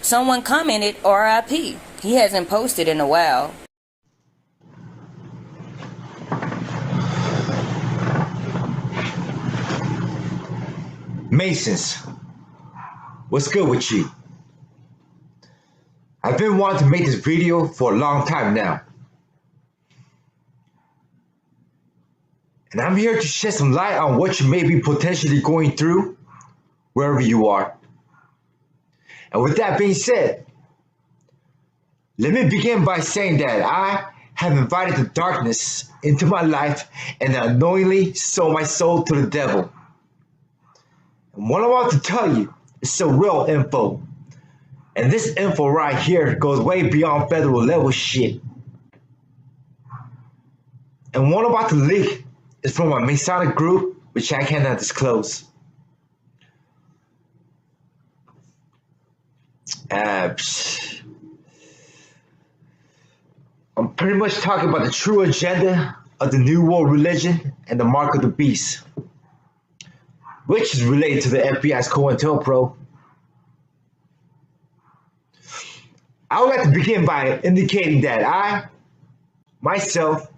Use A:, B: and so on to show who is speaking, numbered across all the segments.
A: Someone commented RIP. He hasn't posted in a while.
B: Masons, what's good with you? I've been wanting to make this video for a long time now. And I'm here to shed some light on what you may be potentially going through wherever you are. And with that being said, let me begin by saying that I have invited the darkness into my life and unknowingly sold my soul to the devil. And what I'm about to tell you is some real info. And this info right here goes way beyond federal level shit. And what I'm about to leak is from a Masonic group, which I cannot disclose. I'm pretty much talking about the true agenda of the New World Religion and the Mark of the Beast, which is related to the FBI's COINTELPRO. I would like to begin by indicating that I, myself,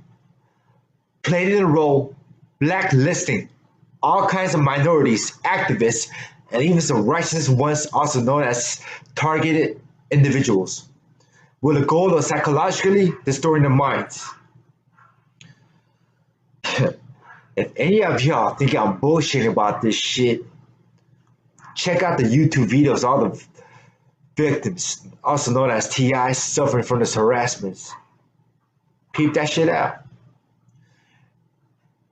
B: played in a role blacklisting all kinds of minorities, activists, and even some righteous ones, also known as targeted individuals, with the goal of psychologically distorting their minds. If any of y'all think I'm bullshitting about this shit, check out the YouTube videos of all the victims, also known as TIs, suffering from this harassment. Peep that shit out.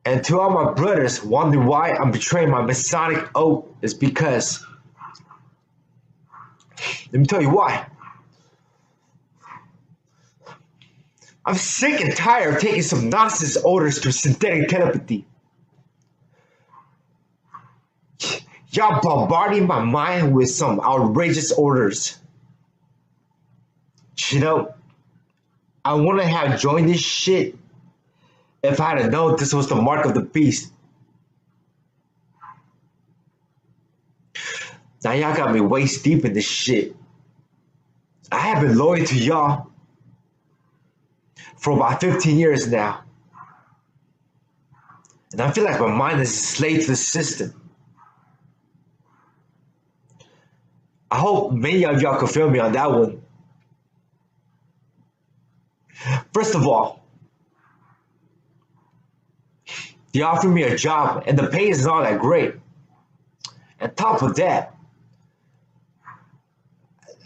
B: And to all my brothers wondering why I'm betraying my Masonic oath is because, let me tell you why. I'm sick and tired of taking some nonsense orders through synthetic telepathy. Y'all bombarding my mind with some outrageous orders. You know, I wouldn't have joined this shit if I had known this was the mark of the beast. Now y'all got me waist deep in this shit. I have been loyal to y'all for about 15 years now. And I feel like my mind is a slave to the system. I hope many of y'all can feel me on that one. First of all, they offered me a job and the pay is not that great. On top of that,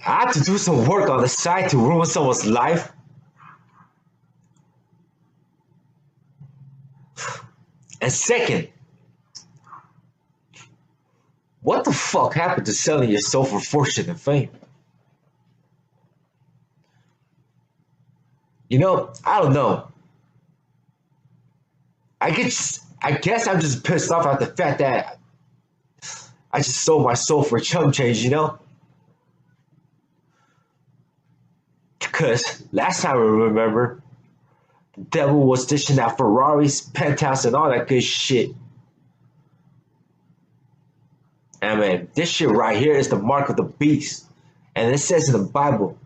B: I had to do some work on the side to ruin someone's life. And second, what the fuck happened to selling your soul for fortune and fame? You know, I don't know. I guess I'm just pissed off at the fact that I just sold my soul for chump change, you know? Because last time I remember, the devil was dishing out Ferraris, penthouse, and all that good shit. And man, this shit right here is the mark of the beast. And it says in the Bible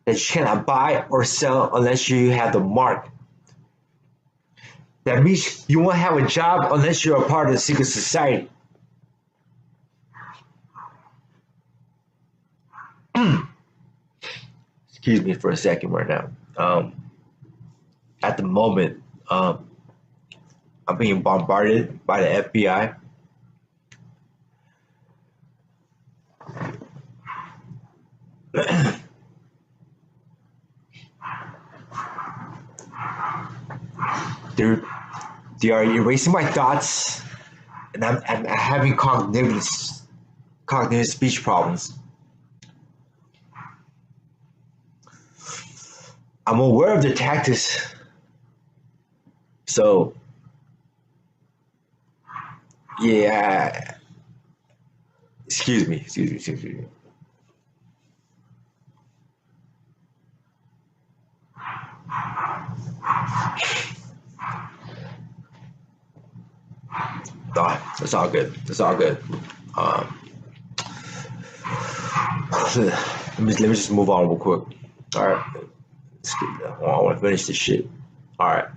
B: that you cannot buy or sell unless you have the mark. That means you won't have a job unless you're a part of the secret society. Excuse me for a second right now. At the moment, I'm being bombarded by the FBI. They are erasing my thoughts, and I'm having cognitive speech problems. I'm aware of their tactics, so yeah. Excuse me. Oh, it's all good. Let me just move on real quick. All right. Let's get that. I want to finish this shit. All right.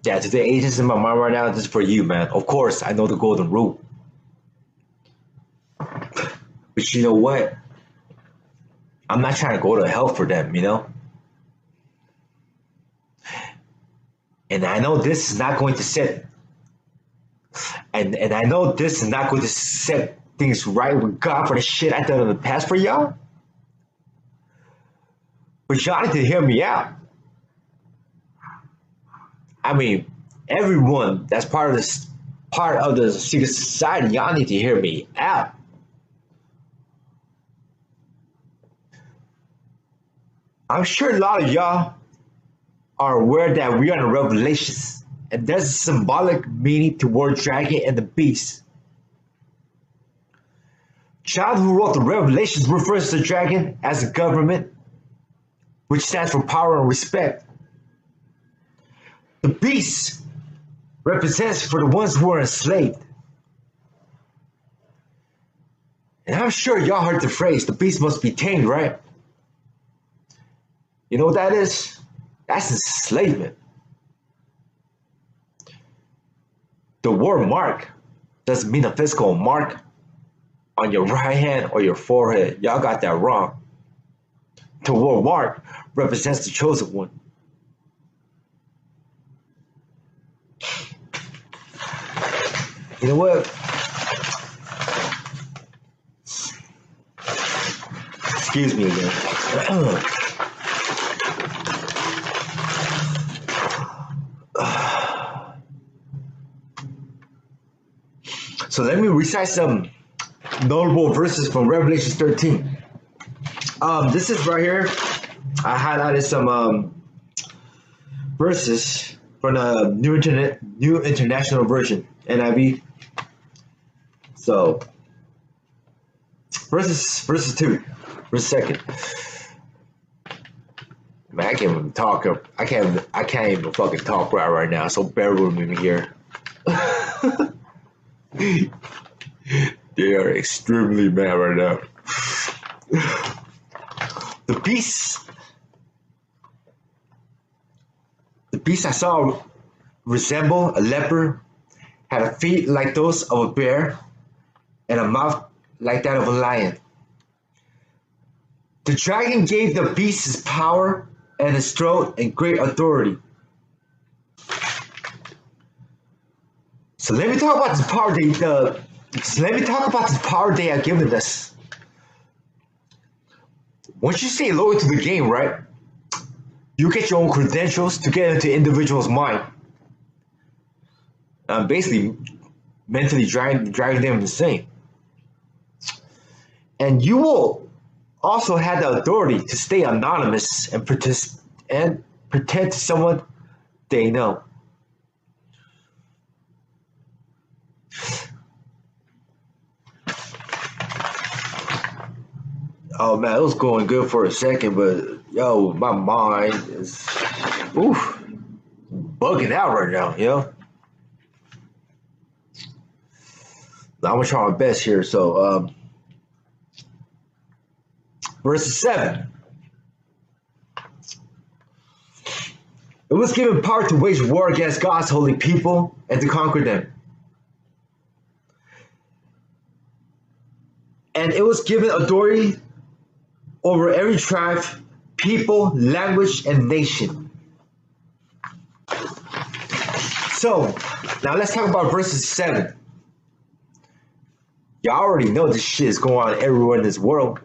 B: Yeah, to the agents in my mind right now, this is for you, man. Of course, I know the golden rule. But you know what? I'm not trying to go to hell for them, you know? And I know this is not going to set and I know this is not going to set things right with God for the shit I done in the past for y'all. But y'all need to hear me out. I mean, everyone that's part of the secret society, y'all need to hear me out. I'm sure a lot of y'all are aware that we are in Revelations, and there's a symbolic meaning toward dragon and the beast. Child who wrote the Revelations refers to the dragon as a government, which stands for power and respect. The beast represents for the ones who are enslaved. And I'm sure y'all heard the phrase, the beast must be tamed, right? You know what that is? That's enslavement. The word mark doesn't mean a physical mark on your right hand or your forehead. Y'all got that wrong. The word mark represents the chosen one. You know what? Excuse me again. So let me recite some notable verses from Revelation 13. This is right here. I highlighted some verses from the New International Version, NIV. So verses 2, verse 2. Man, I can't even talk. I can't even fucking talk right now. So bear with me here. They are extremely mad right now. The beast I saw resemble a leopard, had feet like those of a bear, and a mouth like that of a lion. The dragon gave the beast his power and his throat and great authority. So let me talk about this power they have given us. Once you stay loyal to the game, right? You get your own credentials to get into individual's mind. Basically, mentally driving them insane. And you will also have the authority to stay anonymous and pretend to someone they know. Oh man, it was going good for a second, but yo, my mind is bugging out right now, you know? I'm gonna try my best here. So verse 7. It was given power to wage war against God's holy people and to conquer them. And it was given authority over every tribe, people, language, and nation. So, now let's talk about verses 7. Y'all already know this shit is going on everywhere in this world.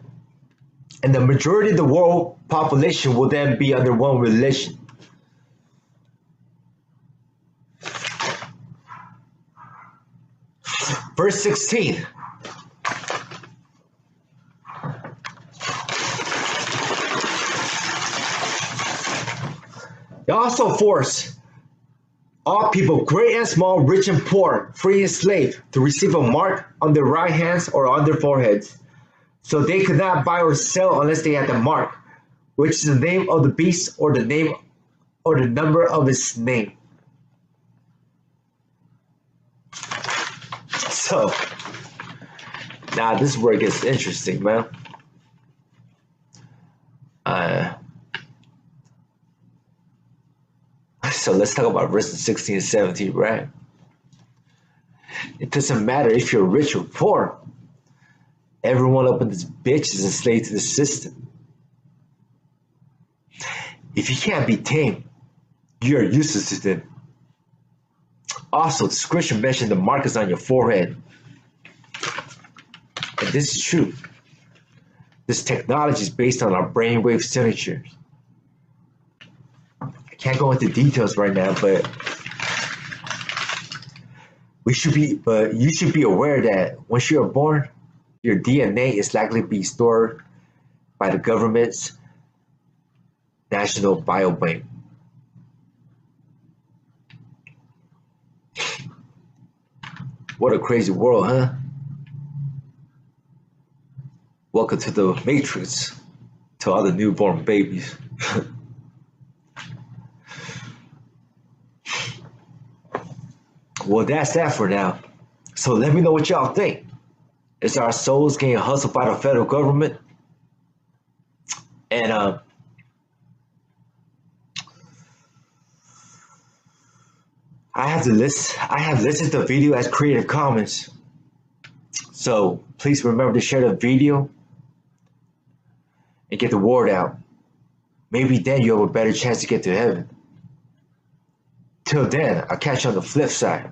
B: And the majority of the world population will then be under one religion. Verse 16. They also force all people, great and small, rich and poor, free and slave, to receive a mark on their right hands or on their foreheads. So they could not buy or sell unless they had the mark, which is the name of the beast or the name or the number of his name. So, now this is where it gets interesting, man. So let's talk about verses 16 and 17, right? It doesn't matter if you're rich or poor. Everyone up in this bitch is enslaved to the system. If you can't be tamed, you are useless to them. Also, the scripture mentioned the markers on your forehead. And this is true. This technology is based on our brainwave signatures. I can't go into details right now, but you should be aware that once you are born, your DNA is likely to be stored by the government's National Biobank. What a crazy world, huh? Welcome to the Matrix, to all the newborn babies. Well, that's that for now. So let me know what y'all think. Is our souls getting hustled by the federal government? And I have listed the video as Creative Commons. So please remember to share the video and get the word out. Maybe then you have a better chance to get to heaven. Till then, I'll catch you on the flip side.